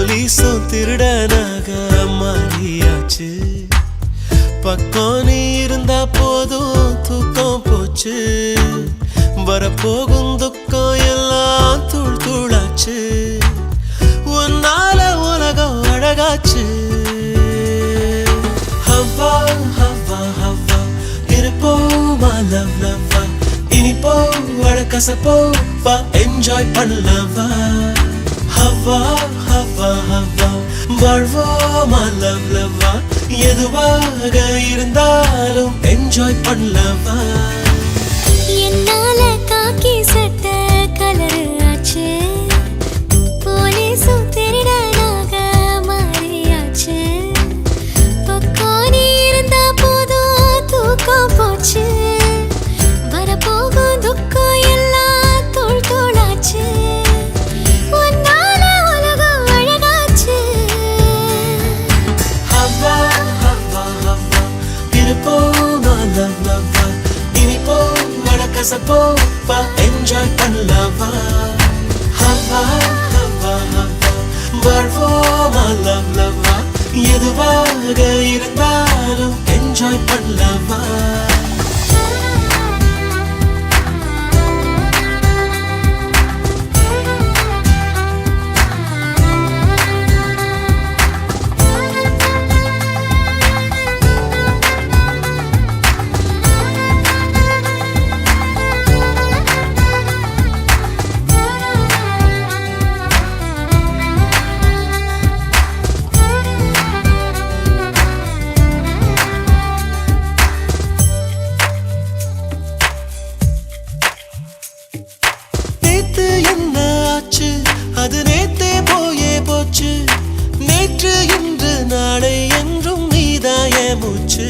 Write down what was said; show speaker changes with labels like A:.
A: போலீஸும் திருடனாக மாறியாச்சு. பக்கம் நீ இருந்தா போதும் தூக்கம் போச்சு. வரப்போகும் துக்கம் எல்லாம் தூள் தூளாச்சு. உன்னால உலகம் அழகாச்சு. ஹவ்வா ஹவ்வா ஹவ்வா இருப்போமா லவ் லவ்வா. இனிப்போ அழகசப்போ வா என்ஜாய் பண்ணலவா. ஹவ்வா ஹவ்வா ஹவ்வா வாழ்வோமா லவ் லவ்வா. எதுவாக இருந்தாலும் என்ஜாய் பண்ணலவா.
B: என்னால காக்கி சட்ட கலரு ஆச்சு. போலீஸும் திருடனாக மாறியாச்சு. பக்கம் நீ இருந்தா போதும் தூக்கம் போச்சு. வரப்போகும் துக்கம் எல்லாம் தூள் தூளாச்சு. உன்னால உலகம் அழகாச்சு.
A: ஹவ்வா ஹவ்வா ஹவ்வா இருப்போமா லவ் லவ்வா. இனிப்போ அழகசப்போ வா என்ஜாய் பண்ணலவா. ஹவ்வா ஹவ்வா ஹவ்வா வாழ்வோமா லவ் லவ்வா. எதுவாக இருந்தாலும் என்ஜாய் பண்ணலவா. நேத்து என்ன ஆச்சு அது நேத்தே போயே போச்சு. நேற்று இன்று நாளை என்றும் நீதாய மூச்சு.